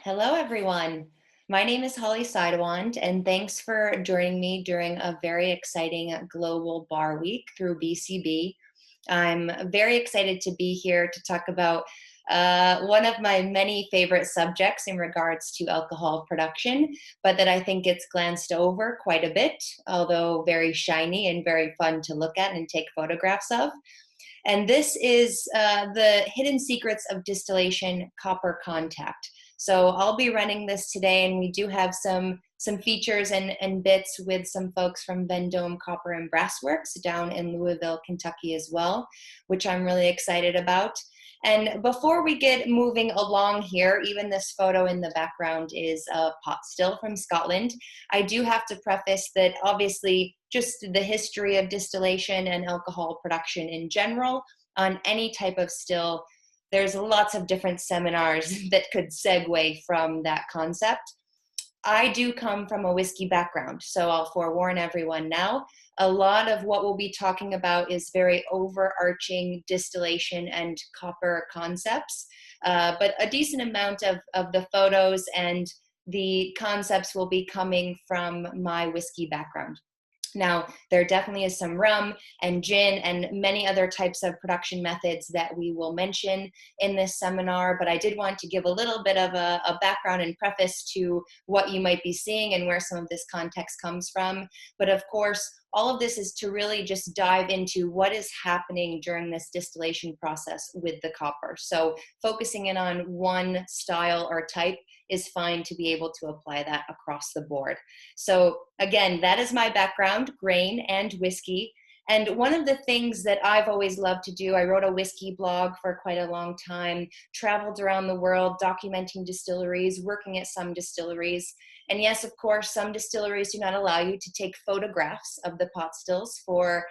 Hello, everyone. My name is Holly Seidewand, and thanks for joining me during a very exciting global bar week through BCB. I'm very excited to be here to talk about one of my many favorite subjects in regards to alcohol production, but that I think gets glanced over quite a bit, although very shiny and very fun to look at and take photographs of. And this is the hidden secrets of distillation copper contact. So I'll be running this today, and we do have some features and bits with some folks from Vendome Copper and Brass Works down in Louisville, Kentucky as well, which I'm really excited about. And before we get moving along here, even this photo in the background is a pot still from Scotland. I do have to preface that obviously just the history of distillation and alcohol production in general on any type of still, there's lots of different seminars that could segue from that concept. I do come from a whiskey background, so I'll forewarn everyone now. A lot of what we'll be talking about is very overarching distillation and copper concepts, but a decent amount of the photos and the concepts will be coming from my whiskey background. Now, there definitely is some rum and gin and many other types of production methods that we will mention in this seminar, but I did want to give a little bit of a background and preface to what you might be seeing and where some of this context comes from. But of course, all of this is to really just dive into what is happening during this distillation process with the copper. So focusing in on one style or type is fine to be able to apply that across the board. So again, that is my background, grain and whiskey. And one of the things that I've always loved to do, I wrote a whiskey blog for quite a long time, traveled around the world documenting distilleries, working at some distilleries. And yes, of course, some distilleries do not allow you to take photographs of the pot stills for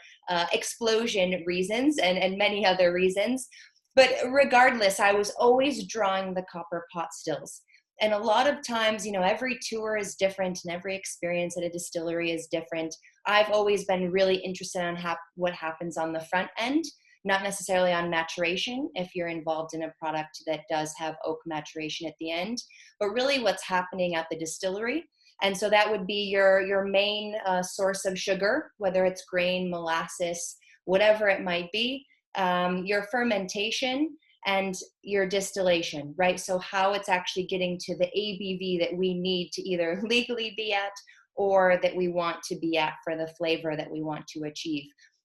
explosion reasons and many other reasons. But regardless, I was always drawing the copper pot stills. And a lot of times, every tour is different and every experience at a distillery is different. I've always been really interested in what happens on the front end, not necessarily on maturation if you're involved in a product that does have oak maturation at the end, but really what's happening at the distillery. And so that would be your main source of sugar, whether it's grain, molasses, whatever it might be, your fermentation, and your distillation, right? So how it's actually getting to the ABV that we need to either legally be at or that we want to be at for the flavor that we want to achieve.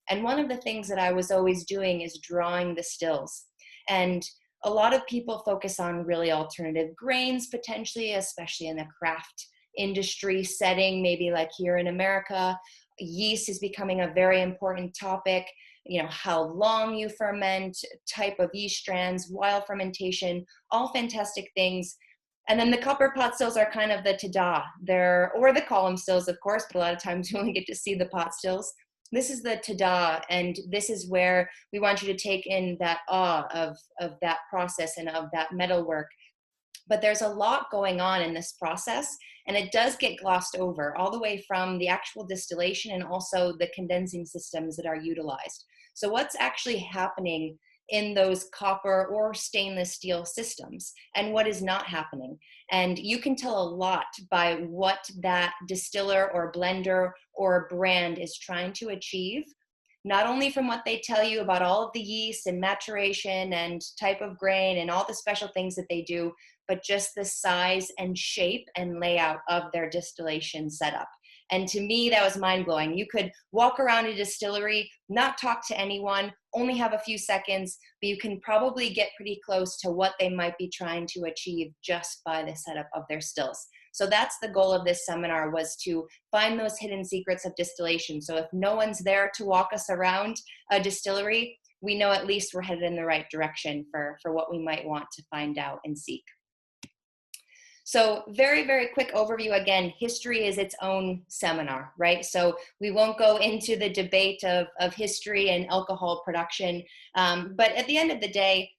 And one of the things that I was always doing is drawing the stills. And a lot of people focus on really alternative grains potentially, especially in the craft industry setting, maybe like here in America. Yeast is becoming a very important topic. How long you ferment, type of yeast strands, wild fermentation, all fantastic things. And then the copper pot stills are kind of the ta-da. Or the column stills, of course, but a lot of times you only get to see the pot stills. This is the ta-da, and this is where we want you to take in that awe of that process and of that metalwork. But there's a lot going on in this process, and it does get glossed over all the way from the actual distillation and also the condensing systems that are utilized. So what's actually happening in those copper or stainless steel systems and what is not happening? And you can tell a lot by what that distiller or blender or brand is trying to achieve, not only from what they tell you about all of the yeast and maturation and type of grain and all the special things that they do, but just the size and shape and layout of their distillation setup. And to me, that was mind-blowing. You could walk around a distillery, not talk to anyone, only have a few seconds, but you can probably get pretty close to what they might be trying to achieve just by the setup of their stills. So that's the goal of this seminar, was to find those hidden secrets of distillation. So if no one's there to walk us around a distillery, we know at least we're headed in the right direction for what we might want to find out and seek. So very, very quick overview. Again, history is its own seminar, right? So we won't go into the debate of history and alcohol production. But at the end of the day,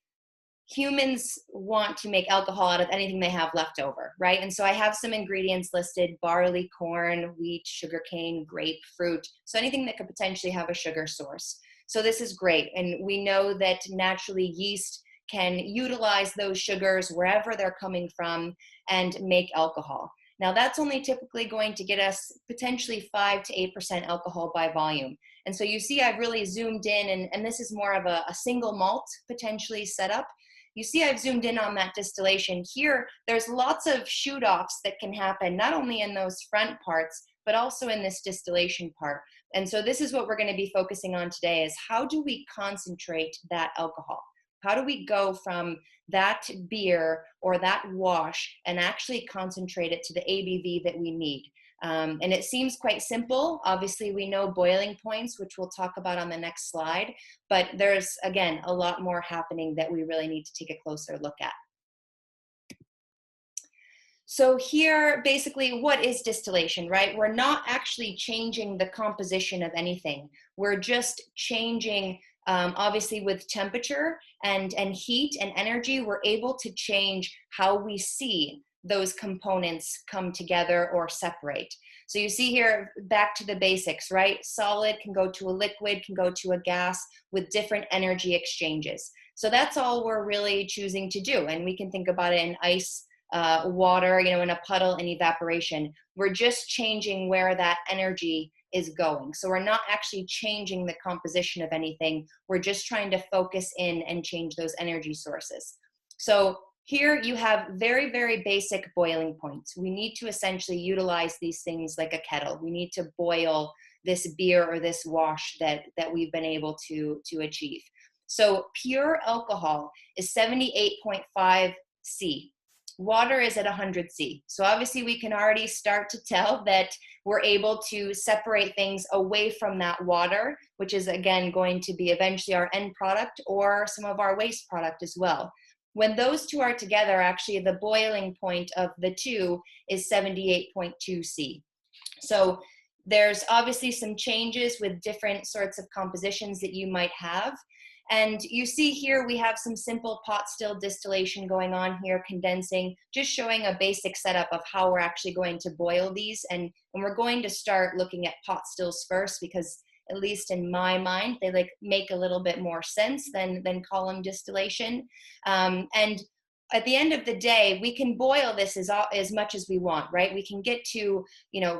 humans want to make alcohol out of anything they have left over, right? And so I have some ingredients listed: barley, corn, wheat, sugarcane, grape, fruit. So anything that could potentially have a sugar source. So this is great. And we know that naturally yeast can utilize those sugars wherever they're coming from and make alcohol. Now, that's only typically going to get us potentially 5 to 8% alcohol by volume. And so you see I've really zoomed in, and this is more of a single malt potentially setup. You see I've zoomed in on that distillation. Here, there's lots of shoot-offs that can happen, not only in those front parts, but also in this distillation part. And so this is what we're going to be focusing on today, is how do we concentrate that alcohol? How do we go from that beer or that wash and actually concentrate it to the ABV that we need? And it seems quite simple. Obviously, we know boiling points, which we'll talk about on the next slide, but there's, again, a lot more happening that we really need to take a closer look at. So here, basically, what is distillation, right? We're not actually changing the composition of anything. We're just changing, obviously, with temperature and heat and energy, we're able to change how we see those components come together or separate. So you see here, back to the basics, right? Solid can go to a liquid, can go to a gas with different energy exchanges. So that's all we're really choosing to do. And we can think about it in ice, water, in a puddle, and evaporation. We're just changing where that energy is going. So we're not actually changing the composition of anything. We're just trying to focus in and change those energy sources. So here you have very, very basic boiling points. We need to essentially utilize these things like a kettle. We need to boil this beer or this wash that we've been able to achieve. So pure alcohol is 78.5 C. Water is at 100 C. So obviously we can already start to tell that we're able to separate things away from that water, which is again going to be eventually our end product or some of our waste product as well. When those two are together, actually the boiling point of the two is 78.2 C. So there's obviously some changes with different sorts of compositions that you might have. And you see here we have some simple pot still distillation going on here, condensing, just showing a basic setup of how we're actually going to boil these. And we're going to start looking at pot stills first, because at least in my mind, they make a little bit more sense than column distillation. And at the end of the day, we can boil this as much as we want, right? We can get to,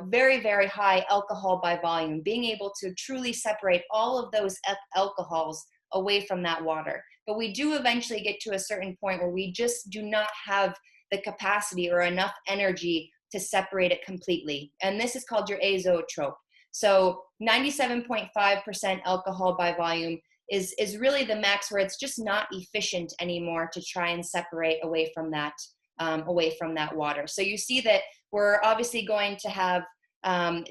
very, very high alcohol by volume, being able to truly separate all of those alcohols away from that water. But we do eventually get to a certain point where we just do not have the capacity or enough energy to separate it completely. And this is called your azeotrope. So 97.5% alcohol by volume is really the max, where it's just not efficient anymore to try and separate away from that water. So you see that we're obviously going to have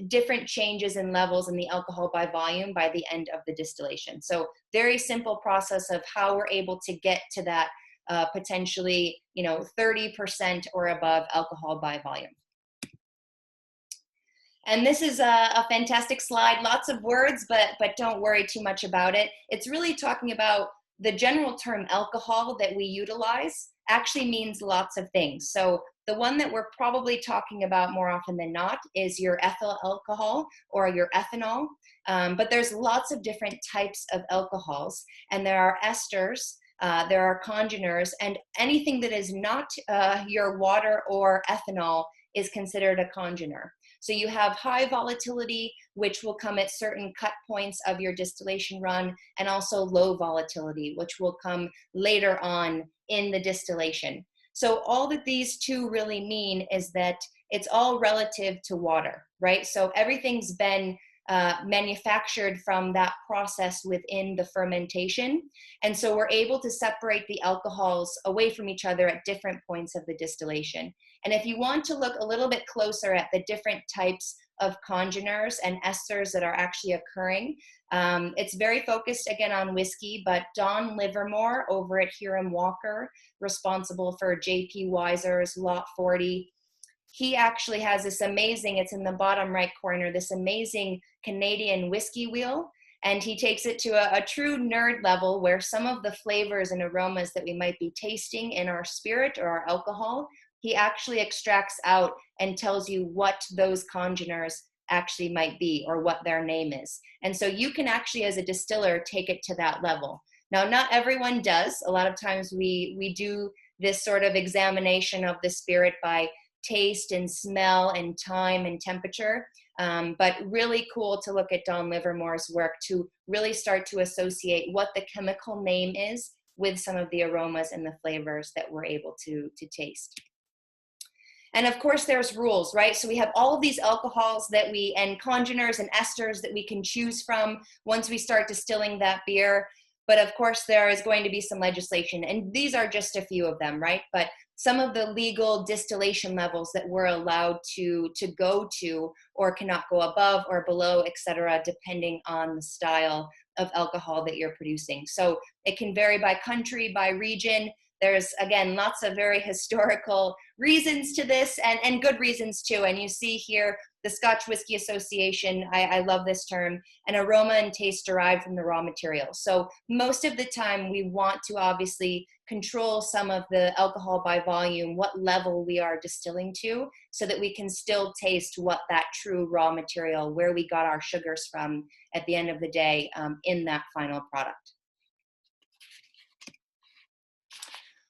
different changes in levels in the alcohol by volume by the end of the distillation. So very simple process of how we're able to get to that potentially 30% or above alcohol by volume. And this is a fantastic slide, lots of words, but don't worry too much about it. It's really talking about the general term alcohol that we utilize actually means lots of things. So the one that we're probably talking about more often than not is your ethyl alcohol or your ethanol. But there's lots of different types of alcohols, and there are esters, there are congeners, and anything that is not your water or ethanol is considered a congener. So you have high volatility, which will come at certain cut points of your distillation run, and also low volatility, which will come later on in the distillation. So all that these two really mean is that it's all relative to water, right? So everything's been manufactured from that process within the fermentation. And so we're able to separate the alcohols away from each other at different points of the distillation. And if you want to look a little bit closer at the different types of congeners and esters that are actually occurring, it's very focused again on whiskey, but Don Livermore over at Hiram Walker, responsible for J.P. Weiser's Lot 40, he actually has this amazing, it's in the bottom right corner, this amazing Canadian whiskey wheel. And he takes it to a true nerd level where some of the flavors and aromas that we might be tasting in our spirit or our alcohol, he actually extracts out and tells you what those congeners actually might be or what their name is. And so you can actually, as a distiller, take it to that level. Now, not everyone does. A lot of times we do this sort of examination of the spirit by taste and smell and time and temperature. But really cool to look at Don Livermore's work to really start to associate what the chemical name is with some of the aromas and the flavors that we're able to taste. And of course, there's rules, right? So we have all of these alcohols that and congeners and esters that we can choose from once we start distilling that beer. But of course, there is going to be some legislation, and these are just a few of them, right? But some of the legal distillation levels that we're allowed to go to or cannot go above or below, et cetera, depending on the style of alcohol that you're producing. So it can vary by country, by region. There's, again, lots of very historical reasons to this and good reasons too. And you see here the Scotch Whisky Association, I love this term, an aroma and taste derived from the raw material. So most of the time we want to obviously control some of the alcohol by volume, what level we are distilling to, so that we can still taste what that true raw material, where we got our sugars from at the end of the day in that final product.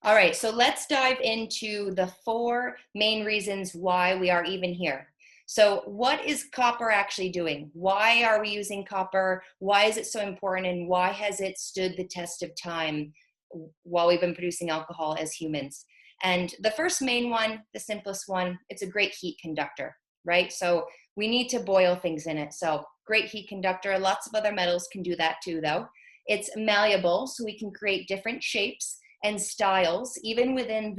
All right, so let's dive into the 4 main reasons why we are even here. So what is copper actually doing? Why are we using copper? Why is it so important, and why has it stood the test of time while we've been producing alcohol as humans? And the first main one, the simplest one, it's a great heat conductor, right? So we need to boil things in it. So great heat conductor. Lots of other metals can do that too, though. It's malleable, so we can create different shapes and styles, even within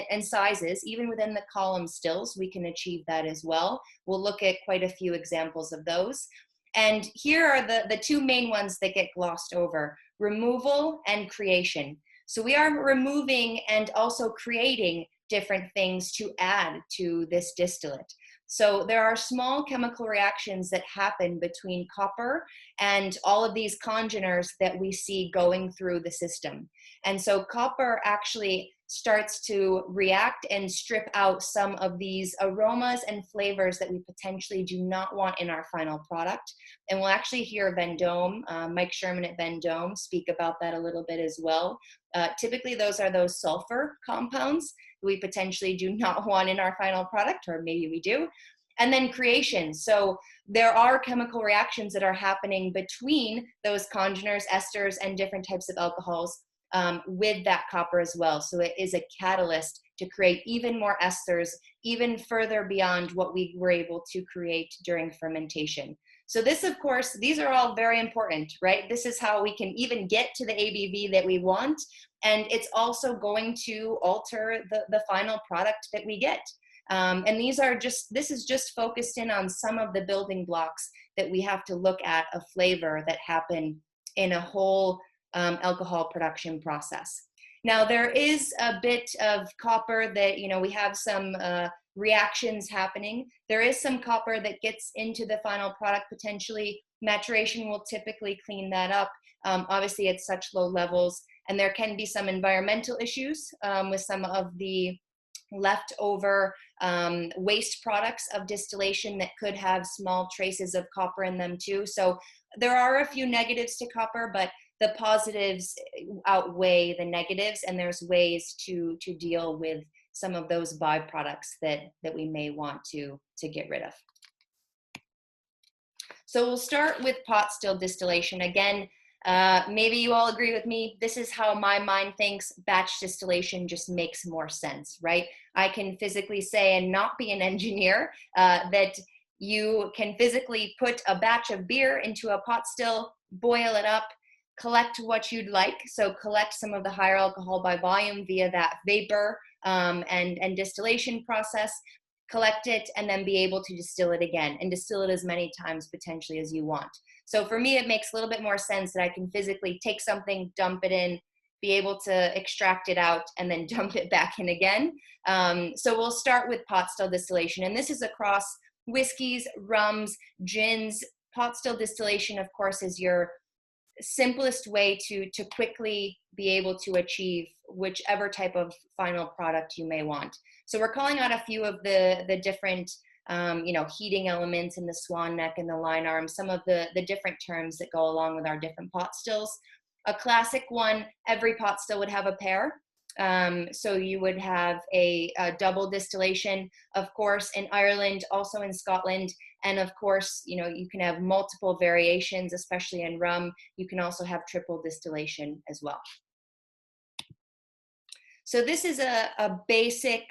and sizes, even within the column stills, we can achieve that as well. We'll look at quite a few examples of those. And here are the 2 main ones that get glossed over: removal and creation. So we are removing and also creating different things to add to this distillate. So there are small chemical reactions that happen between copper and all of these congeners that we see going through the system. And so copper actually starts to react and strip out some of these aromas and flavors that we potentially do not want in our final product. And we'll actually hear Vendome, Mike Sherman at Vendome, speak about that a little bit as well. Typically, those are those sulfur compounds we potentially do not want in our final product, or maybe we do. And then creation. So there are chemical reactions that are happening between those congeners, esters, and different types of alcohols with that copper as well. So it is a catalyst to create even more esters, even further beyond what we were able to create during fermentation. So this, of course, these are all very important, right? This is how we can even get to the ABV that we want. And it's also going to alter the final product that we get. And this is just focused in on some of the building blocks that we have to look at of flavor that happen in a whole alcohol production process. Now, there is a bit of copper that, we have some reactions happening. There is some copper that gets into the final product potentially. Maturation will typically clean that up, obviously at such low levels. And there can be some environmental issues with some of the leftover waste products of distillation that could have small traces of copper in them too. So there are a few negatives to copper, but the positives outweigh the negatives, and there's ways to deal with some of those byproducts that we may want to get rid of. So we'll start with pot still distillation. Again, maybe you all agree with me. This is how my mind thinks. Batch distillation just makes more sense, right? I can physically say, and not be an engineer, that you can physically put a batch of beer into a pot still, boil it up, collect what you'd like. So collect some of the higher alcohol by volume via that vapor and distillation process, collect it, and then be able to distill it again and distill it as many times potentially as you want. So for me, it makes a little bit more sense that I can physically take something, dump it in, be able to extract it out, and then dump it back in again. So we'll start with pot still distillation. And this is across whiskeys, rums, gins. Pot still distillation, of course, is your simplest way to quickly be able to achieve whichever type of final product you may want. So we're calling out a few of the different heating elements in the swan neck and the line arm, some of the different terms that go along with our different pot stills. A classic one, every pot still would have a pair. So you would have a double distillation, of course, in Ireland, also in Scotland. And of course, you can have multiple variations, especially in rum. You can also have triple distillation as well. So this is a basic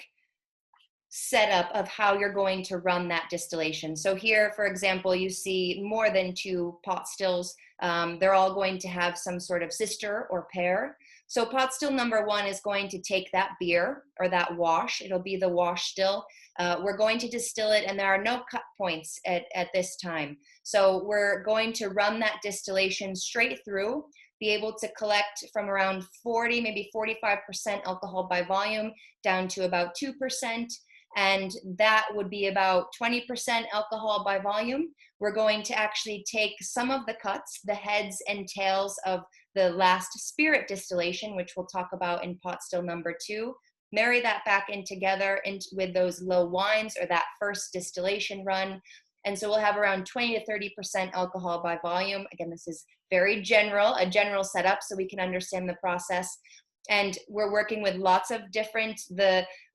setup of how you're going to run that distillation. So here, for example, you see more than 2 pot stills. They're all going to have some sort of sister or pair. So pot still number 1 is going to take that beer or that wash. It'll be the wash still. We're going to distill it, and there are no cut points at this time. So we're going to run that distillation straight through, be able to collect from around 40, maybe 45% alcohol by volume down to about 2%. And that would be about 20% alcohol by volume. We're going to actually take some of the cuts, the heads and tails of the last spirit distillation, which we'll talk about in pot still number 2, marry that back in together with those low wines or that first distillation run. And so we'll have around 20 to 30% alcohol by volume. Again, this is very general, a general setup so we can understand the process. And we're working with lots of different,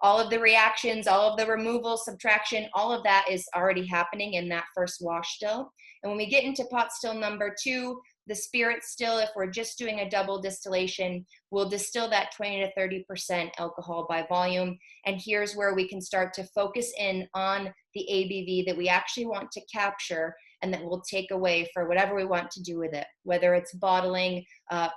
all of the reactions, all of the removal, subtraction, all of that is already happening in that first wash still. And when we get into pot still number 2, the spirit still, if we're just doing a double distillation, we'll distill that 20 to 30% alcohol by volume. And here's where we can start to focus in on the ABV that we actually want to capture and that we'll take away for whatever we want to do with it, whether it's bottling,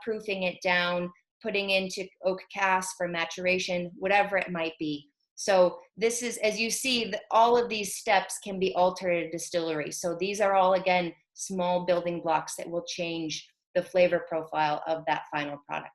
proofing it down, putting into oak casks for maturation, whatever it might be. So this is, as you see, all of these steps can be altered at a distillery. So these are all, again, small building blocks that will change the flavor profile of that final product.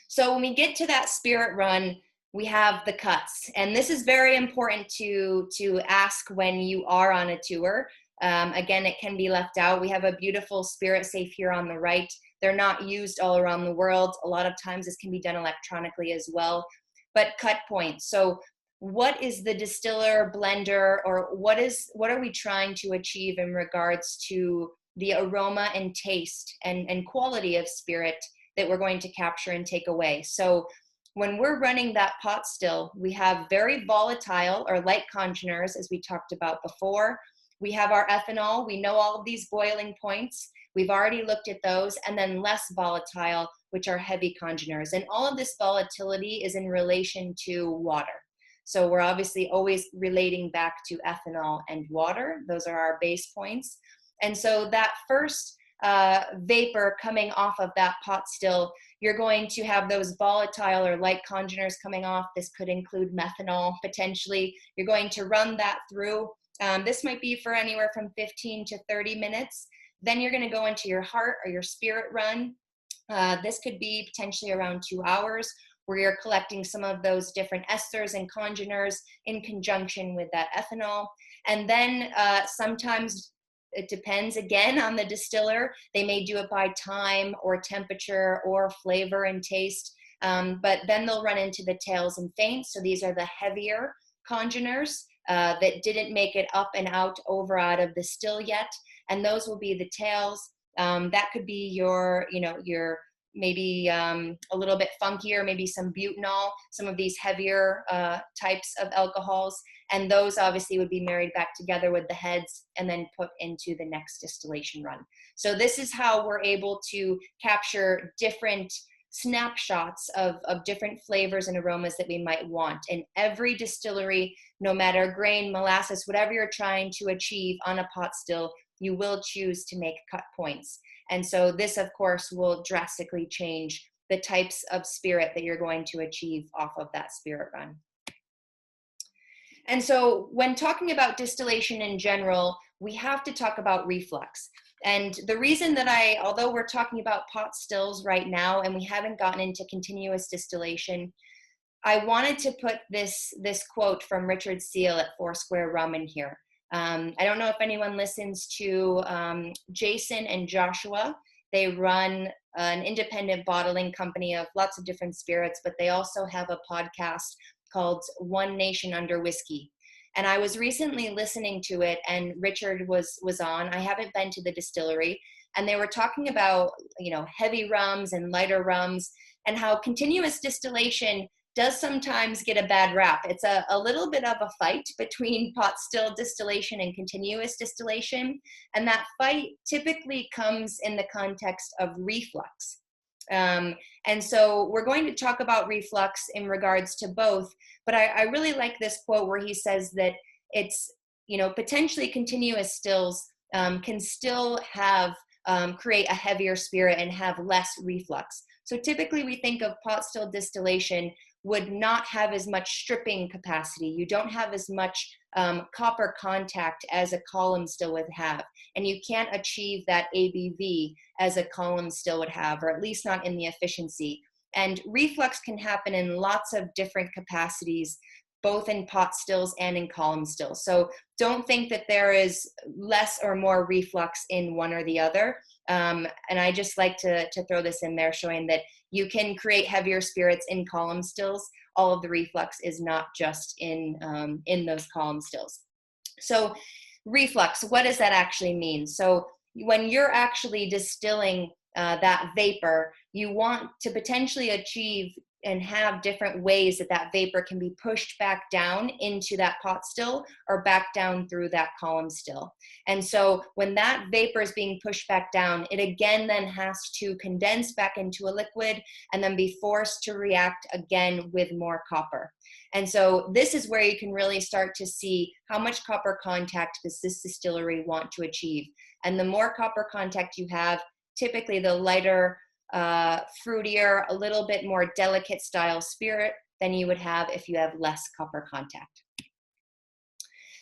So when we get to that spirit run, we have the cuts. And this is very important to ask when you are on a tour. Again, it can be left out. We have a beautiful spirit safe here on the right. They're not used all around the world. A lot of times this can be done electronically as well. But cut points. So what is the distiller, blender, or what are we trying to achieve in regards to the aroma and taste and quality of spirit that we're going to capture and take away? So when we're running that pot still, we have very volatile or light congeners, as we talked about before. We have our ethanol. We know all of these boiling points. We've already looked at those. And then less volatile, which are heavy congeners. And all of this volatility is in relation to water. So we're obviously always relating back to ethanol and water. Those are our base points. And so that first vapor coming off of that pot still, you're going to have those volatile or light congeners coming off. This could include methanol, potentially. You're going to run that through. This might be for anywhere from 15 to 30 minutes. Then you're going to go into your heart or your spirit run. This could be potentially around 2 hours, where you're collecting some of those different esters and congeners in conjunction with that ethanol. And then sometimes it depends again on the distiller. They may do it by time or temperature or flavor and taste. But then they'll run into the tails and feints. So these are the heavier congeners that didn't make it up and out of the still yet. And those will be the tails. That could be your maybe a little bit funkier, maybe some butanol, some of these heavier types of alcohols. And those obviously would be married back together with the heads and then put into the next distillation run. So this is how we're able to capture different snapshots of different flavors and aromas that we might want. And every distillery, no matter grain, molasses, whatever you're trying to achieve on a pot still, you will choose to make cut points. And so this, of course, will drastically change the types of spirit that you're going to achieve off of that spirit run. And so when talking about distillation in general, we have to talk about reflux. And the reason that although we're talking about pot stills right now and we haven't gotten into continuous distillation, I wanted to put this quote from Richard Seal at Foursquare Rum in here. I don't know if anyone listens to Jason and Joshua. They run an independent bottling company of lots of different spirits, but they also have a podcast called One Nation Under Whiskey. And I was recently listening to it, and Richard was on. I haven't been to the distillery, and they were talking about, heavy rums and lighter rums, and how continuous distillation does sometimes get a bad rap. It's a little bit of a fight between pot still distillation and continuous distillation. And that fight typically comes in the context of reflux. And so we're going to talk about reflux in regards to both, but I really like this quote where he says that it's, potentially continuous stills can still have, create a heavier spirit and have less reflux. So typically we think of pot still distillation would not have as much stripping capacity. You don't have as much copper contact as a column still would have. And you can't achieve that ABV as a column still would have, or at least not in the efficiency. And reflux can happen in lots of different capacities, both in pot stills and in column stills. So don't think that there is less or more reflux in one or the other. And I just like to throw this in there, showing that you can create heavier spirits in column stills. All of the reflux is not just in those column stills. So reflux, what does that actually mean? So when you're actually distilling that vapor, you want to potentially achieve and have different ways that that vapor can be pushed back down into that pot still or back down through that column still. And so when that vapor is being pushed back down, it again then has to condense back into a liquid and then be forced to react again with more copper. And so this is where you can really start to see how much copper contact does this distillery want to achieve. And the more copper contact you have, typically the lighter, fruitier, a little bit more delicate style spirit than you would have if you have less copper contact.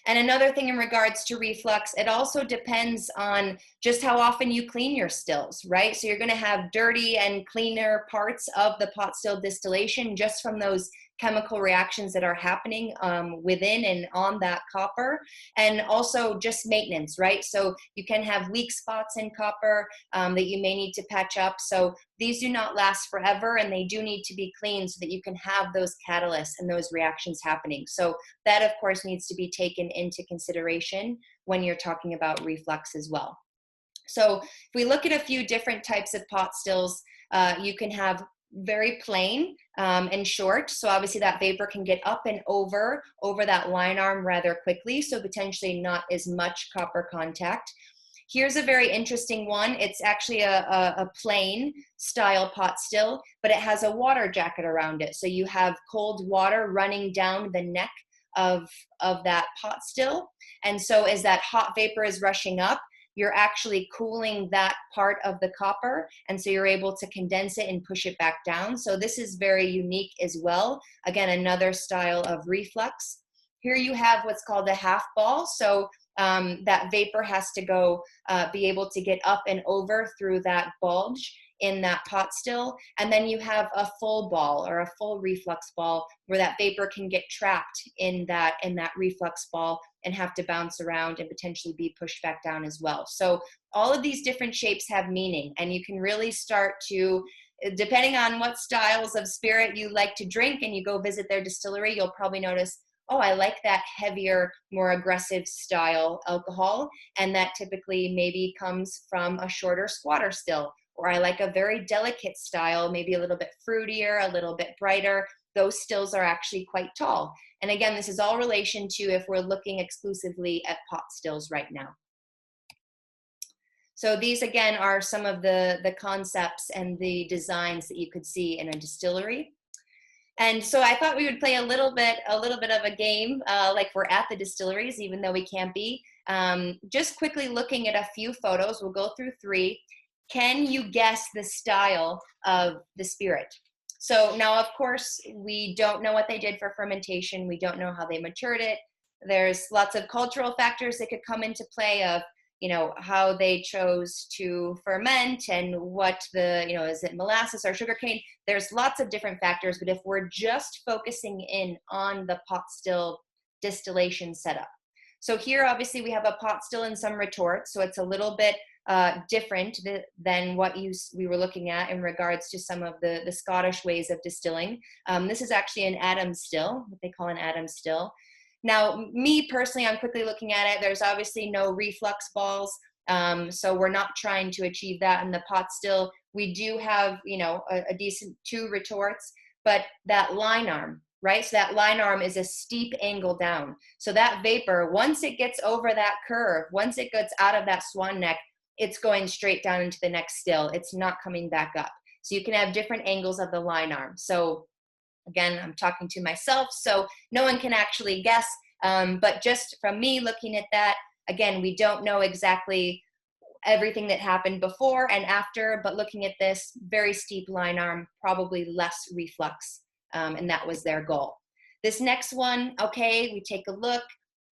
And another thing in regards to reflux, it also depends on just how often you clean your stills, right? So you're going to have dirty and cleaner parts of the pot still distillation just from those chemical reactions that are happening within and on that copper, and also just maintenance, right? So you can have weak spots in copper that you may need to patch up. So these do not last forever, and they do need to be cleaned so that you can have those catalysts and those reactions happening. So that, of course, needs to be taken into consideration when you're talking about reflux as well. So if we look at a few different types of pot stills, you can have very plain and short. So obviously that vapor can get up and over that line arm rather quickly. So potentially not as much copper contact. Here's a very interesting one. It's actually a plain style pot still, but it has a water jacket around it. So you have cold water running down the neck of that pot still. And so as that hot vapor is rushing up, you're actually cooling that part of the copper, and so you're able to condense it and push it back down. So this is very unique as well. Again, another style of reflux. Here you have what's called a half ball. So that vapor has to go be able to get up and over through that bulge in that pot still. And then you have a full ball or a full reflux ball where that vapor can get trapped in that reflux ball and have to bounce around and potentially be pushed back down as well. So all of these different shapes have meaning, and you can really start to, depending on what styles of spirit you like to drink and you go visit their distillery, you'll probably notice, oh, I like that heavier, more aggressive style alcohol, and that typically maybe comes from a shorter squatter still. Or I like a very delicate style, maybe a little bit fruitier, a little bit brighter. Those stills are actually quite tall. And again, this is all relation to if we're looking exclusively at pot stills right now. So these again are some of the concepts and the designs that you could see in a distillery. And so I thought we would play a little bit of a game, like we're at the distilleries, even though we can't be. Just quickly looking at a few photos, we'll go through 3. Can you guess the style of the spirit? So now, of course, we don't know what they did for fermentation. We don't know how they matured it. There's lots of cultural factors that could come into play of, how they chose to ferment and what is it molasses or sugarcane? There's lots of different factors, but if we're just focusing in on the pot still distillation setup. So here, obviously, we have a pot still and some retorts, so it's a little bit different than what we were looking at in regards to some of the Scottish ways of distilling. This is actually an Adam still, what they call an Adam still. Now, me personally, I'm quickly looking at it. There's obviously no reflux balls. So we're not trying to achieve that in the pot still. We do have, you know, a decent 2 retorts, but that line arm, right? So that line arm is a steep angle down. So that vapor, once it gets over that curve, once it gets out of that swan neck, it's going straight down into the next still. It's not coming back up. So you can have different angles of the line arm. So again, I'm talking to myself, so no one can actually guess. But just from me looking at that, again, we don't know exactly everything that happened before and after, but looking at this, very steep line arm, probably less reflux, and that was their goal. This next one, okay, we take a look,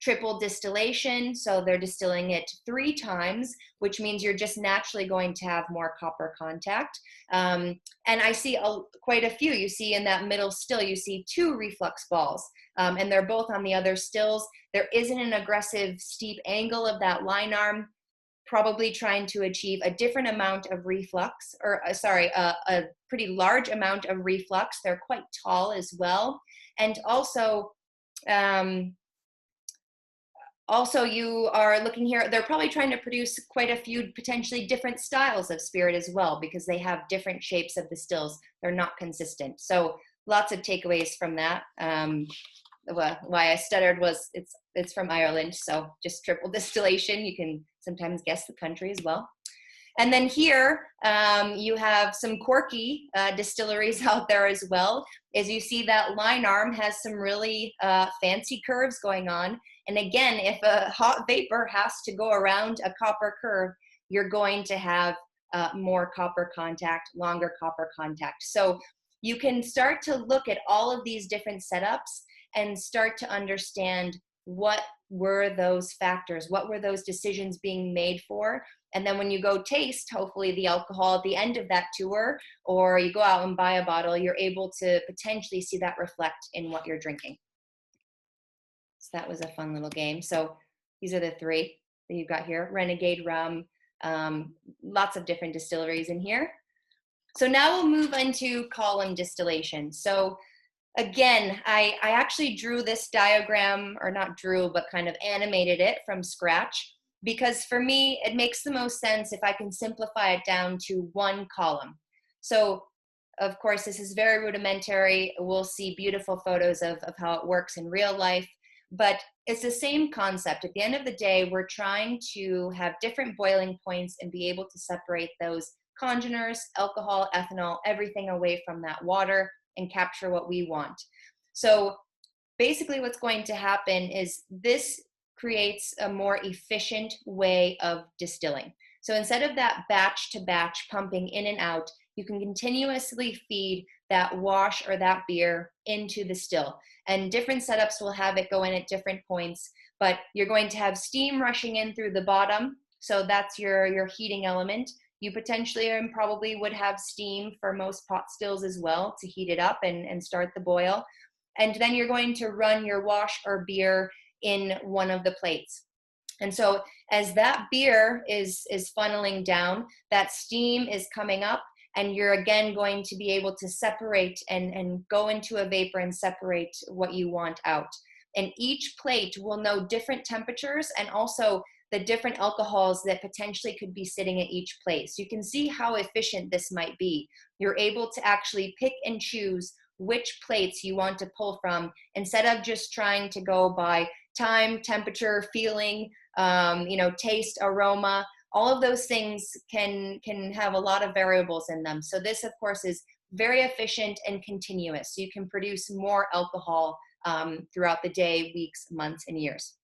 triple distillation, so they're distilling it 3 times, which means you're just naturally going to have more copper contact. And I see quite a few. You see in that middle still, you see 2 reflux balls, and they're both on the other stills. There isn't an aggressive steep angle of that line arm, probably trying to achieve a different amount of reflux, or a pretty large amount of reflux. They're quite tall as well. And also you are looking here, they're probably trying to produce quite a few potentially different styles of spirit as well, because they have different shapes of the stills. They're not consistent. So lots of takeaways from that. Why I stuttered was it's from Ireland, so just triple distillation. You can sometimes guess the country as well. And then here you have some quirky distilleries out there as well. As you see, that line arm has some really fancy curves going on. And again, if a hot vapor has to go around a copper curve, you're going to have more copper contact, longer copper contact. So you can start to look at all of these different setups and start to understand what were those factors, what were those decisions being made for. And then when you go taste, hopefully, the alcohol at the end of that tour, or you go out and buy a bottle, you're able to potentially see that reflect in what you're drinking. So that was a fun little game. So these are the 3 that you've got here: Renegade Rum, lots of different distilleries in here. So now we'll move into column distillation. So again, I actually drew this diagram, or not drew, but kind of animated it from scratch, because for me, it makes the most sense if I can simplify it down to 1 column. So of course, this is very rudimentary. We'll see beautiful photos of how it works in real life, but it's the same concept. At the end of the day, we're trying to have different boiling points and be able to separate those congeners, alcohol, ethanol, everything away from that water, and capture what we want. So basically what's going to happen is this creates a more efficient way of distilling. So instead of that batch to batch pumping in and out, you can continuously feed that wash or that beer into the still. And different setups will have it go in at different points, but you're going to have steam rushing in through the bottom. So that's your heating element. You potentially and probably would have steam for most pot stills as well to heat it up and start the boil. And then you're going to run your wash or beer in one of the plates. And so as that beer is funneling down, that steam is coming up, and you're again going to be able to separate and go into a vapor and separate what you want out. And each plate will know different temperatures and also the different alcohols that potentially could be sitting at each plate. So you can see how efficient this might be. You're able to actually pick and choose which plates you want to pull from, instead of just trying to go by time, temperature, feeling, taste, aroma. All of those things can have a lot of variables in them. So this, of course, is very efficient and continuous. So you can produce more alcohol throughout the day, weeks, months, and years.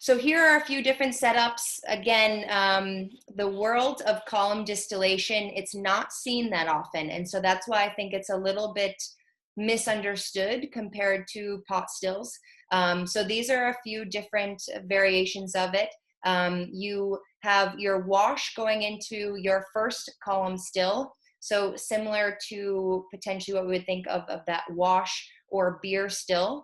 So here are a few different setups. Again, the world of column distillation, it's not seen that often. And so that's why I think it's a little bit misunderstood compared to pot stills. So these are a few different variations of it. You have your wash going into your first column still. So similar to potentially what we would think of that wash or beer still.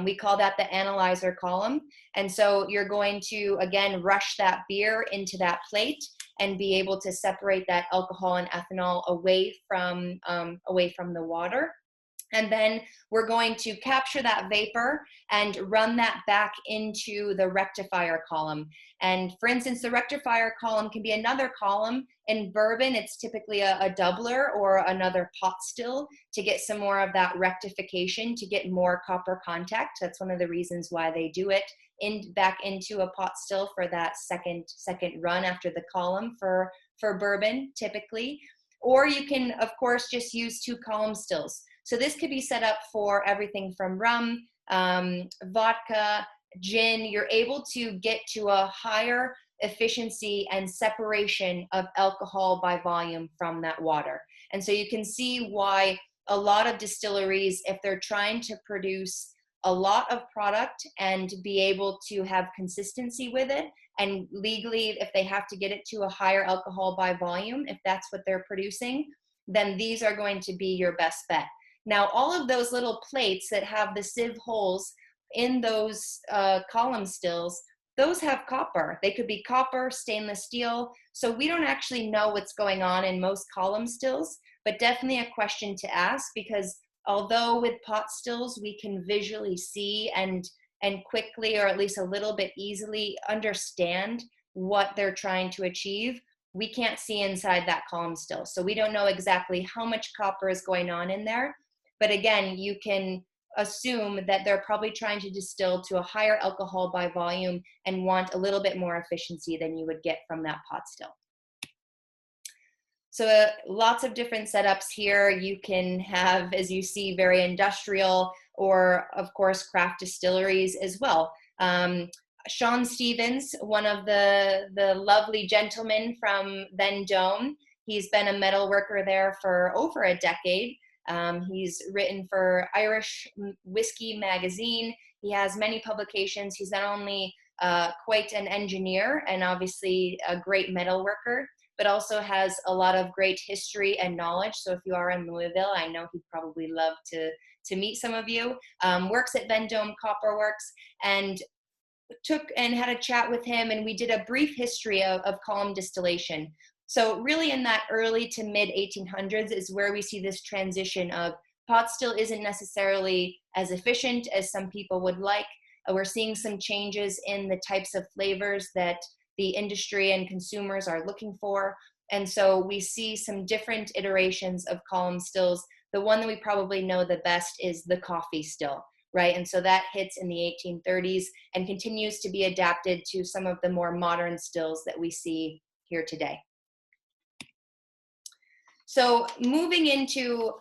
We call that the analyzer column. And so you're going to, again, rush that beer into that plate and be able to separate that alcohol and ethanol away from the water. And then we're going to capture that vapor and run that back into the rectifier column. And for instance, the rectifier column can be another column. In bourbon, it's typically a doubler or another pot still to get some more of that rectification, to get more copper contact. That's one of the reasons why they do it back into a pot still for that second run after the column for bourbon typically. Or you can, of course, just use 2 column stills. So this could be set up for everything from rum, vodka, gin. You're able to get to a higher efficiency and separation of alcohol by volume from that water. And so you can see why a lot of distilleries, if they're trying to produce a lot of product and be able to have consistency with it, and legally, if they have to get it to a higher alcohol by volume, if that's what they're producing, then these are going to be your best bet. Now, all of those little plates that have the sieve holes in those column stills, those have copper. They could be copper, stainless steel. So we don't actually know what's going on in most column stills, but definitely a question to ask, because although with pot stills we can visually see and quickly, or at least a little bit easily, understand what they're trying to achieve, we can't see inside that column still. So we don't know exactly how much copper is going on in there. But again, you can assume that they're probably trying to distill to a higher alcohol by volume and want a little bit more efficiency than you would get from that pot still. So lots of different setups here. You can have, as you see, very industrial, or of course craft distilleries as well. Sean Stevens, one of the lovely gentlemen from Vendome, he's been a metal worker there for over a decade. He's written for Irish Whiskey magazine. He has many publications. He's not only quite an engineer and obviously a great metal worker, but also has a lot of great history and knowledge. So if you are in Louisville, I know he'd probably love to meet some of you. Works at Vendome Copper Works, and took and had a chat with him, and we did a brief history of column distillation. So really in that early to mid 1800s is where we see this transition of pot still isn't necessarily as efficient as some people would like. We're seeing some changes in the types of flavors that the industry and consumers are looking for. And so we see some different iterations of column stills. The one that we probably know the best is the coffee still, right? And so that hits in the 1830s and continues to be adapted to some of the more modern stills that we see here today. So moving into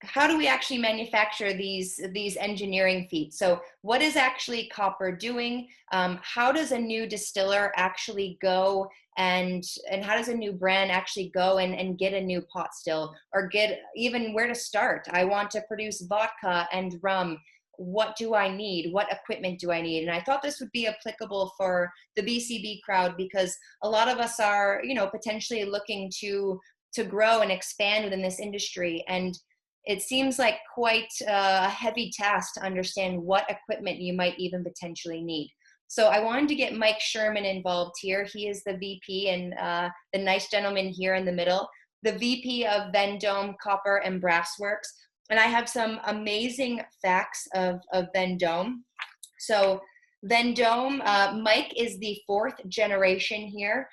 how do we actually manufacture these engineering feats? So what is actually copper doing? How does a new distiller actually go and how does a new brand actually go and get a new pot still, or get even where to start? I want to produce vodka and rum. What do I need? What equipment do I need? And I thought this would be applicable for the BCB crowd, because a lot of us are, potentially looking to grow and expand within this industry. And it seems like quite a heavy task to understand what equipment you might even potentially need. So I wanted to get Mike Sherman involved here. He is the VP and the nice gentleman here in the middle, the VP of Vendome Copper and Brass Works. And I have some amazing facts of Vendome. So Vendome, Mike is the 4th generation here.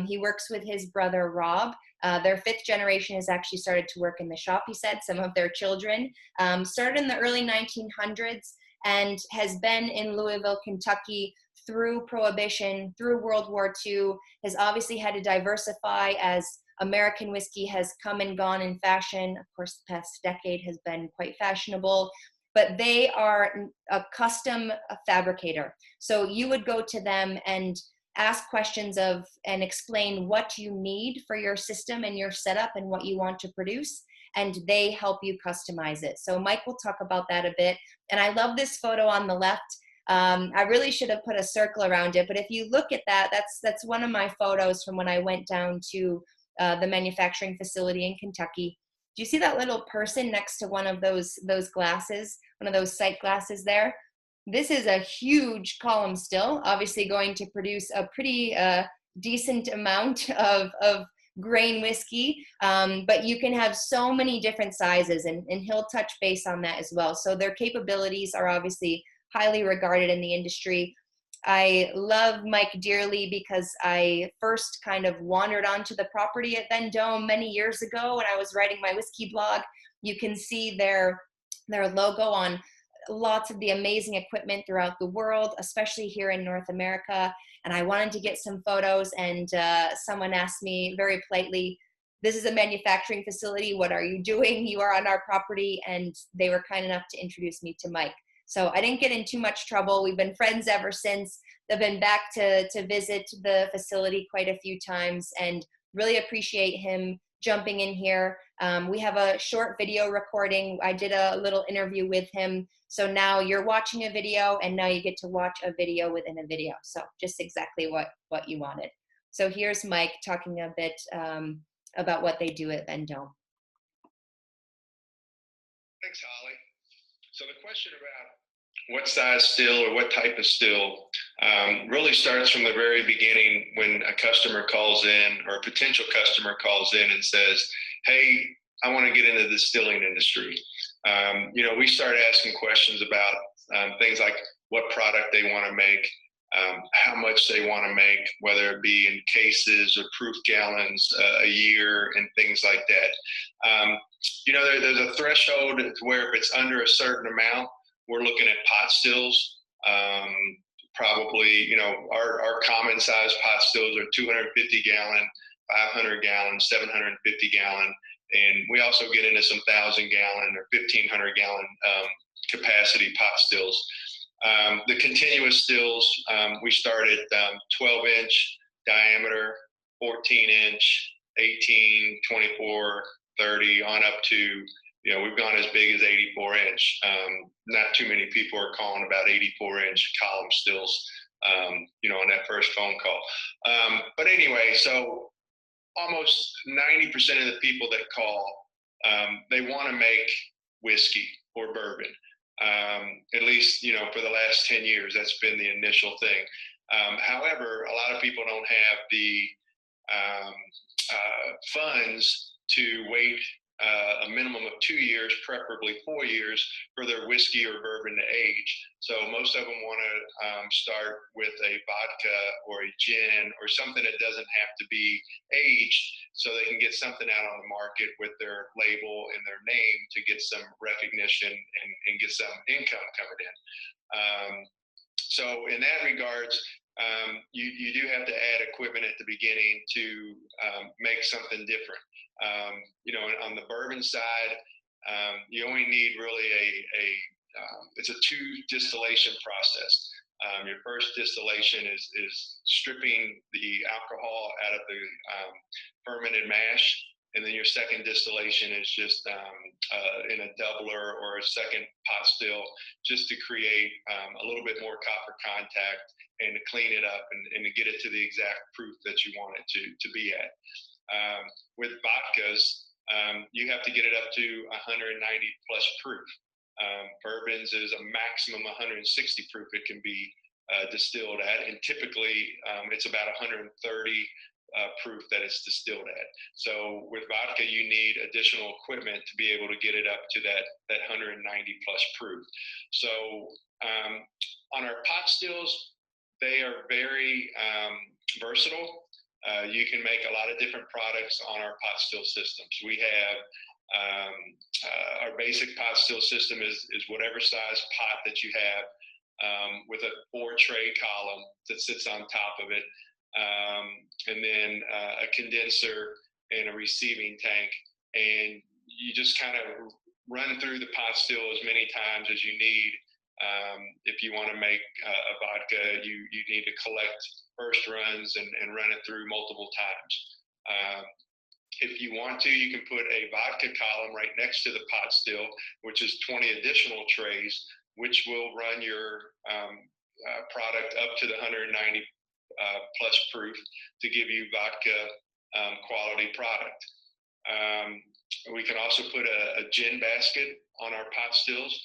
He works with his brother, Rob. Their 5th generation has actually started to work in the shop, he said. Some of their children started in the early 1900s and has been in Louisville, Kentucky through Prohibition, through World War II, has obviously had to diversify as American whiskey has come and gone in fashion. Of course, the past decade has been quite fashionable, but they are a custom fabricator. So you would go to them and ask questions of and explain what you need for your system and your setup and what you want to produce, and they help you customize it. So Mike will talk about that a bit. And I love this photo on the left. I really should have put a circle around it, but if you look at that, that's one of my photos from when I went down to the manufacturing facility in Kentucky. Do you see that little person next to one of those glasses, one of those sight glasses there? This is a huge column still, obviously going to produce a pretty decent amount of grain whiskey, but you can have so many different sizes, and he'll touch base on that as well. So their capabilities are obviously highly regarded in the industry. I love Mike dearly because I first kind of wandered onto the property at Vendome many years ago when I was writing my whiskey blog. You can see their logo on lots of the amazing equipment throughout the world, especially here in North America. And I wanted to get some photos, and someone asked me very politely, "This is a manufacturing facility. What are you doing? You are on our property." And they were kind enough to introduce me to Mike. So I didn't get in too much trouble. We've been friends ever since. They've been back to visit the facility quite a few times, and really appreciate him jumping in here. We have a short video recording. I did a little interview with him. So now you're watching a video, and now you get to watch a video within a video. So just exactly what you wanted. So here's Mike talking a bit about what they do at Vendome. Thanks, Holly. So the question about what size still or what type of still really starts from the very beginning when a customer calls in, or a potential customer calls in and says, "Hey, I want to get into the distilling industry." We start asking questions about things like what product they want to make, how much they want to make, whether it be in cases or proof gallons a year, and things like that. There's a threshold where if it's under a certain amount, we're looking at pot stills. Probably, our common size pot stills are 250 gallon, 500 gallon, 750 gallon. And we also get into some 1,000 gallon or 1,500 gallon capacity pot stills. The continuous stills, we start at 12-inch diameter, 14-inch, 18, 24, 30, on up to, we've gone as big as 84-inch. Not too many people are calling about 84-inch column stills, on that first phone call. But anyway, so almost 90% of the people that call, they want to make whiskey or bourbon. At least, for the last 10 years, that's been the initial thing. However, a lot of people don't have the funds to wait a minimum of 2 years, preferably 4 years, for their whiskey or bourbon to age. So most of them want to start with a vodka or a gin or something that doesn't have to be aged, so they can get something out on the market with their label and their name to get some recognition and get some income coming in. So in that regards, you do have to add equipment at the beginning to make something different. On the bourbon side, you only need really it's a 2 distillation process. Your first distillation is stripping the alcohol out of the fermented mash, and then your second distillation is just in a doubler or a second pot still, just to create a little bit more copper contact and to clean it up and to get it to the exact proof that you want it to be at. With vodkas, you have to get it up to 190 plus proof. Bourbons is a maximum 160 proof it can be distilled at, and typically it's about 130 proof that it's distilled at. So with vodka, you need additional equipment to be able to get it up to that 190 plus proof. So on our pot stills, they are very versatile. You can make a lot of different products on our pot still systems. We have our basic pot still system is whatever size pot that you have, with a 4-tray column that sits on top of it, and then a condenser and a receiving tank. And you just kind of run through the pot still as many times as you need. If you want to make a vodka, you need to collect first runs and run it through multiple times. If you want to, you can put a vodka column right next to the pot still, which is 20 additional trays, which will run your product up to the 190 plus proof to give you vodka quality product. We can also put a gin basket on our pot stills,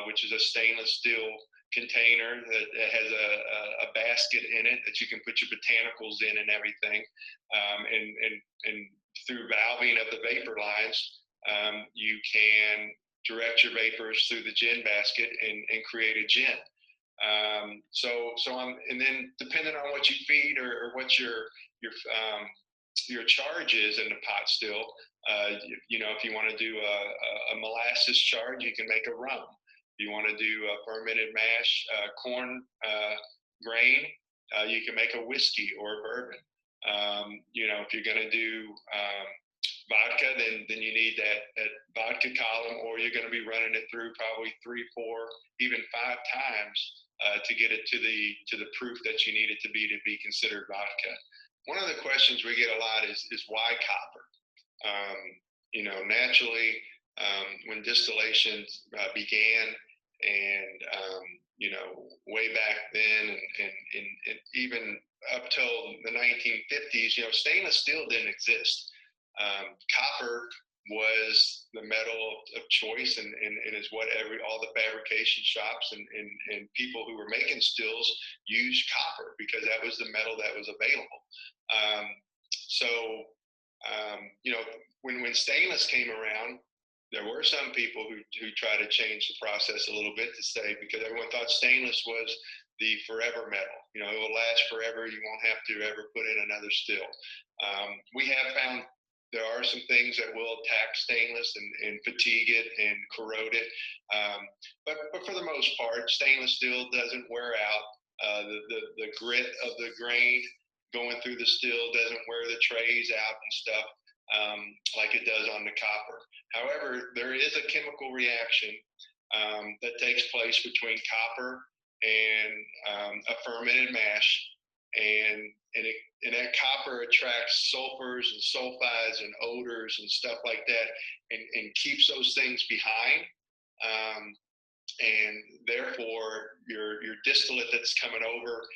which is a stainless steel container that has a basket in it that you can put your botanicals in and everything. And through valving of the vapor lines, you can direct your vapors through the gin basket and create a gin. And then depending on what you feed or what your charge is in the pot still, if you want to do a molasses charge, you can make a rum. If you want to do a fermented mash corn grain, you can make a whiskey or a bourbon. If you're going to do vodka, then you need that vodka column, or you're going to be running it through probably 3, 4, even 5 times to get it to the proof that you need it to be considered vodka. One of the questions we get a lot is why copper? Naturally, when distillation began, and way back then, and even up till the 1950s, stainless steel didn't exist. Copper was the metal of choice, and is what all the fabrication shops and people who were making stills used copper, because that was the metal that was available. When stainless came around, there were some people who tried to change the process a little bit to say, because everyone thought stainless was the forever metal. It will last forever. You won't have to ever put in another still. We have found there are some things that will attack stainless and fatigue it and corrode it. But for the most part, stainless steel doesn't wear out. The grit of the grain going through the still doesn't wear the trays out and stuff like it does on the copper. However, there is a chemical reaction that takes place between copper and a fermented mash, and that copper attracts sulfurs and sulfides and odors and stuff like that, and keeps those things behind. And therefore, your distillate that's coming over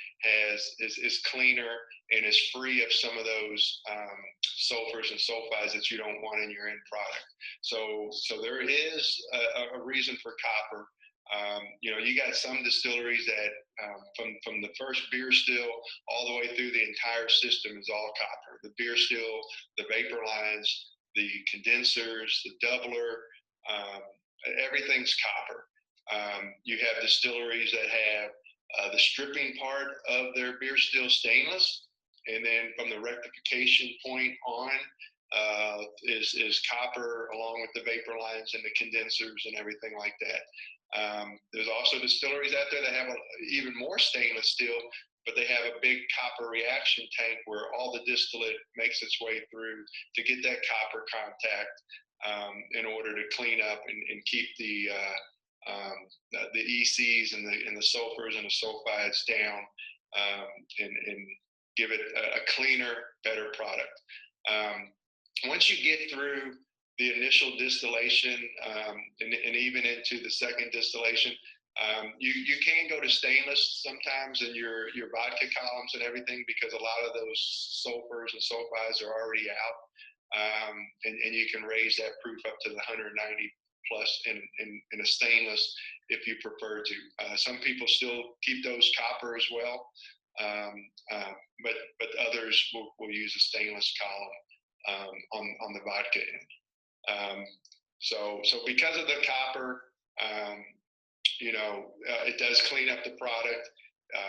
is cleaner and is free of some of those sulfurs and sulfides that you don't want in your end product. So there is a reason for copper. You got some distilleries that from the first beer still all the way through the entire system is all copper. The beer still, the vapor lines, the condensers, the doubler, everything's copper. You have distilleries that have the stripping part of their beer still stainless, and then from the rectification point on is copper, along with the vapor lines and the condensers and everything like that. There's also distilleries out there that have even more stainless steel, but they have a big copper reaction tank where all the distillate makes its way through to get that copper contact in order to clean up and keep the ECs and the sulfurs and the sulfides down, and give it a cleaner, better product. Once you get through the initial distillation and even into the second distillation, you can go to stainless sometimes in your vodka columns and everything, because a lot of those sulfurs and sulfides are already out, and you can raise that proof up to the 190 plus in a stainless if you prefer to. Some people still keep those copper as well, but others will use a stainless column on the vodka end. So because of the copper, it does clean up the product,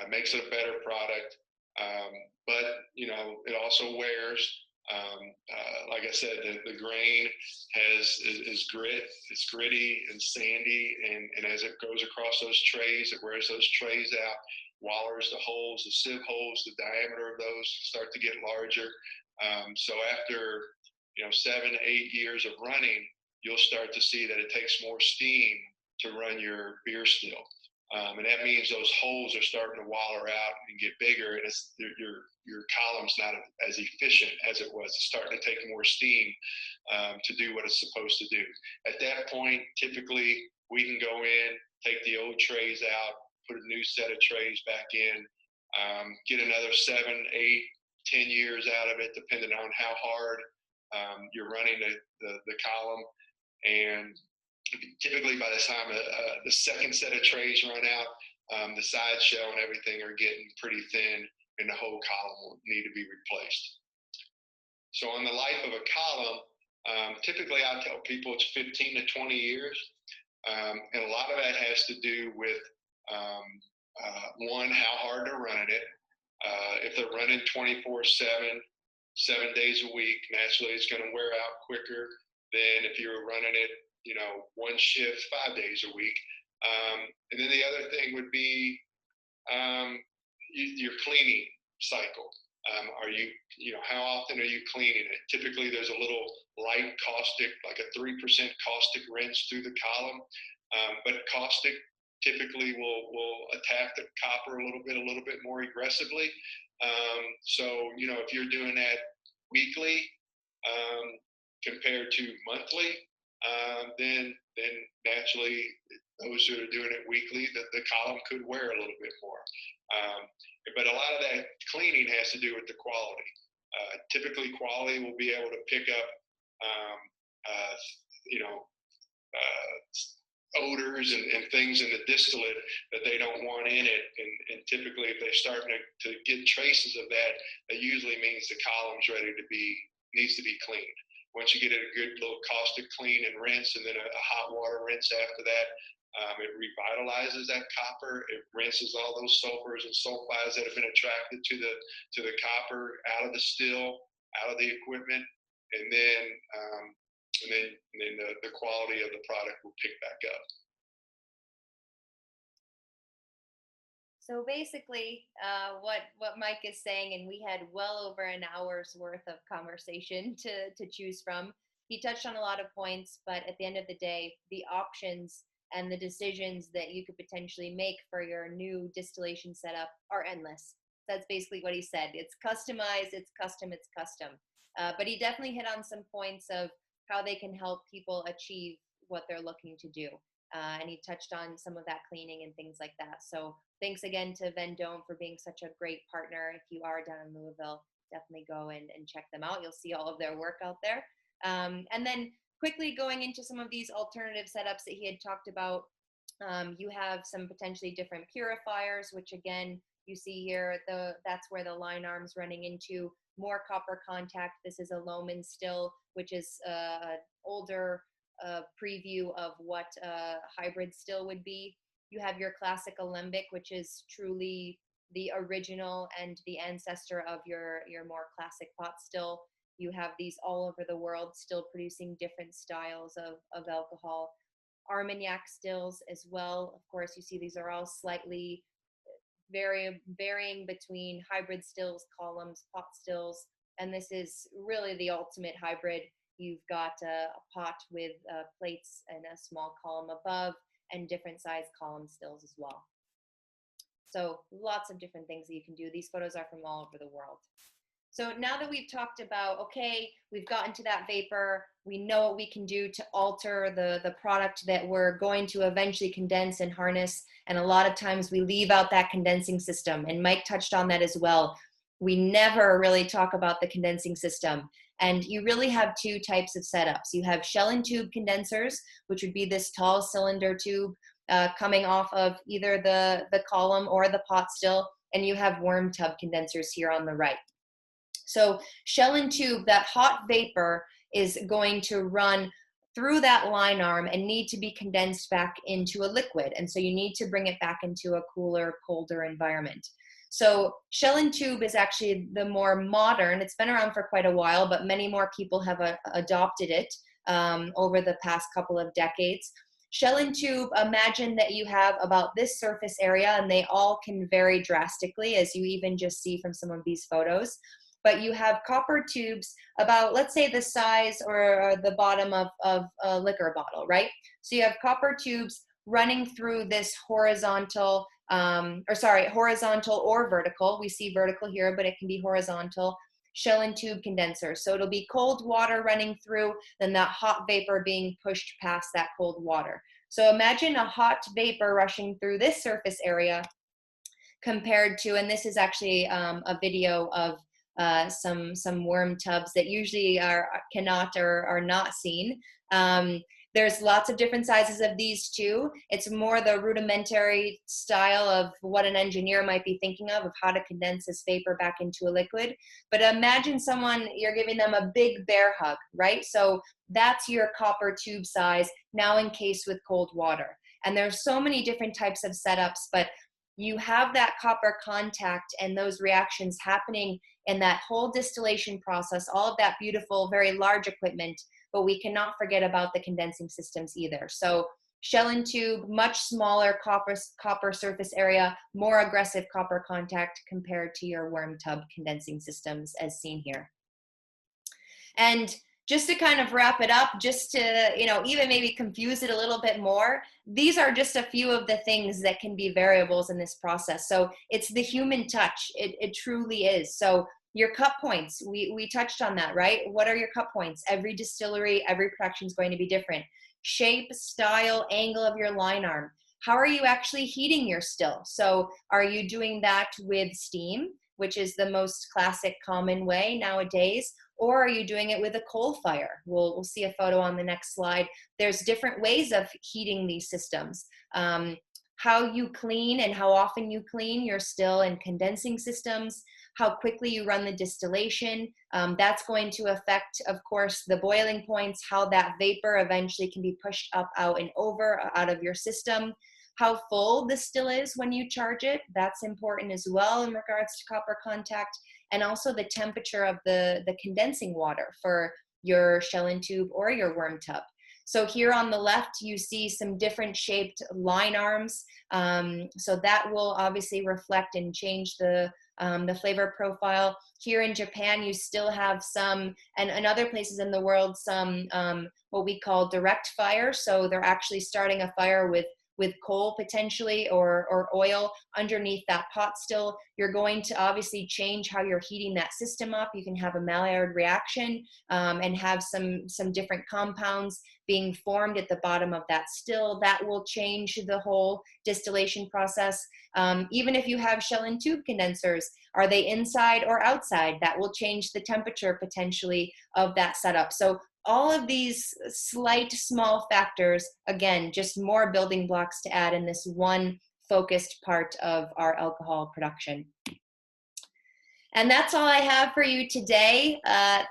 makes it a better product, but it also wears. Like I said, the grain is grit. It's gritty and sandy, and as it goes across those trays, it wears those trays out, wallers the holes, the sieve holes, the diameter of those start to get larger. So after 7, 8 years of running, you'll start to see that it takes more steam to run your beer still. And that means those holes are starting to waller out and get bigger, and it's your column's not as efficient as it was. It's starting to take more steam to do what it's supposed to do. At that point, typically we can go in, take the old trays out, put a new set of trays back in, get another 7, 8, 10 years out of it, depending on how hard you're running the column. And typically by the time the second set of trays run out, the side shell and everything are getting pretty thin, and the whole column will need to be replaced. So on the life of a column, typically I tell people it's 15 to 20 years. And a lot of that has to do with one, how hard they're running it. If they're running 24/7, 7 days a week, naturally it's going to wear out quicker than if you were running it, one shift 5 days a week. And then the other thing would be your cleaning cycle. How often are you cleaning it? Typically, there's a little light caustic, like a 3% caustic rinse through the column, but caustic typically will attack the copper a little bit more aggressively. So if you're doing that weekly compared to monthly, then naturally those who are doing it weekly, the column could wear a little bit more. But a lot of that cleaning has to do with the quality. Typically, quality will be able to pick up, odors and things in the distillate that they don't want in it. And typically, if they're starting to get traces of that, that usually means the column's needs to be cleaned. Once you get it a good little caustic clean and rinse, and then a hot water rinse after that, it revitalizes that copper. It rinses all those sulfurs and sulfides that have been attracted to the copper out of the still, out of the equipment, and then the quality of the product will pick back up. So basically, what Mike is saying, and we had well over an hour's worth of conversation to choose from. He touched on a lot of points, but at the end of the day, the options and the decisions that you could potentially make for your new distillation setup are endless. That's basically what he said. It's customized, it's custom, it's custom. But he definitely hit on some points of how they can help people achieve what they're looking to do. And he touched on some of that cleaning and things like that. So thanks again to Vendome for being such a great partner. If you are down in Louisville, definitely go and check them out. You'll see all of their work out there. And then quickly going into some of these alternative setups that he had talked about, you have some potentially different purifiers, which again, you see here, that's where the line arm's running into more copper contact. This is a Lohmann still, which is an older preview of what hybrid still would be. You have your classic alembic, which is truly the original and the ancestor of your more classic pot still. You have these all over the world still producing different styles of alcohol. Armagnac stills as well. Of course, you see these are all slightly varying between hybrid stills, columns, pot stills, and this is really the ultimate hybrid. You've got a pot with plates and a small column above, and different size column stills as well. So lots of different things that you can do. These photos are from all over the world. So now that we've talked about, okay, we've gotten to that vapor, we know what we can do to alter the product that we're going to eventually condense and harness. And a lot of times we leave out that condensing system. And Mike touched on that as well. We never really talk about the condensing system. And you really have two types of setups. You have shell and tube condensers, which would be this tall cylinder tube coming off of either the column or the pot still. And you have worm tub condensers here on the right. So shell and tube, that hot vapor is going to run through that line arm and need to be condensed back into a liquid. And so you need to bring it back into a cooler, colder environment. So shell and tube is actually the more modern. It's been around for quite a while, but many more people have adopted it over the past couple of decades. Shell and tube, imagine that you have about this surface area, and they all can vary drastically, as you even just see from some of these photos. But you have copper tubes about, let's say, the size or the bottom of a liquor bottle, right? So you have copper tubes running through this horizontal or vertical. We see vertical here, but it can be horizontal shell and tube condenser. So it'll be cold water running through, then that hot vapor being pushed past that cold water. So imagine a hot vapor rushing through this surface area compared to, and this is actually a video of some worm tubs that usually cannot or are not seen. There's lots of different sizes of these too. It's more the rudimentary style of what an engineer might be thinking of how to condense this vapor back into a liquid. But imagine someone, you're giving them a big bear hug, right? So that's your copper tube size, now encased with cold water. And there's so many different types of setups, but you have that copper contact and those reactions happening in that whole distillation process, all of that beautiful, very large equipment, but we cannot forget about the condensing systems either. So shell and tube, much smaller copper surface area, more aggressive copper contact compared to your worm tub condensing systems as seen here. And just to kind of wrap it up, just to, even maybe confuse it a little bit more, these are just a few of the things that can be variables in this process. So it's the human touch. It truly is. So your cut points, we touched on that, right? What are your cut points? Every distillery, every production is going to be different. Shape, style, angle of your line arm. How are you actually heating your still? So are you doing that with steam, which is the most classic common way nowadays? Or are you doing it with a coal fire? We'll see a photo on the next slide. There's different ways of heating these systems. How you clean and how often you clean your still and condensing systems, how quickly you run the distillation. That's going to affect, of course, the boiling points, how that vapor eventually can be pushed up, out, and over out of your system. How full the still is when you charge it, that's important as well in regards to copper contact, and also the temperature of the condensing water for your shell and tube or your worm tub. So here on the left, you see some different shaped line arms. So that will obviously reflect and change the flavor profile. Here in Japan, you still have some, and other places in the world, some what we call direct fire. So they're actually starting a fire with coal potentially or oil underneath that pot still. You're going to obviously change how you're heating that system up. You can have a Maillard reaction and have some different compounds being formed at the bottom of that still. That will change the whole distillation process. Even if you have shell and tube condensers, are they inside or outside? That will change the temperature potentially of that setup. So all of these slight small factors, again, just more building blocks to add in this one focused part of our alcohol production. And that's all I have for you today.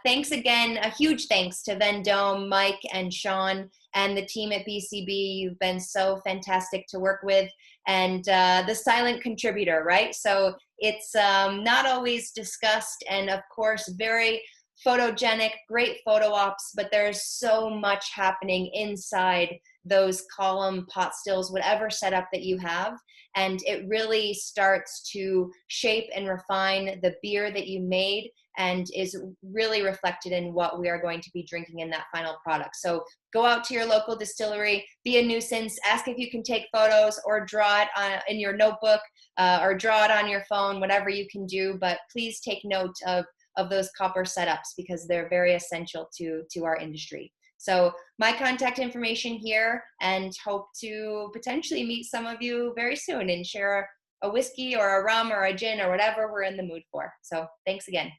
Thanks again, a huge thanks to Vendome, Mike, and Sean, and the team at BCB. You've been so fantastic to work with, and the silent contributor, right? So it's not always discussed, and of course, very photogenic, great photo ops, but there's so much happening inside those column pot stills, whatever setup that you have. And it really starts to shape and refine the beer that you made and is really reflected in what we are going to be drinking in that final product. So go out to your local distillery, be a nuisance, ask if you can take photos or draw it in your notebook or draw it on your phone, whatever you can do. But please take note of those copper setups because they're very essential to our industry. So my contact information here, and hope to potentially meet some of you very soon and share a whiskey or a rum or a gin or whatever we're in the mood for. So thanks again.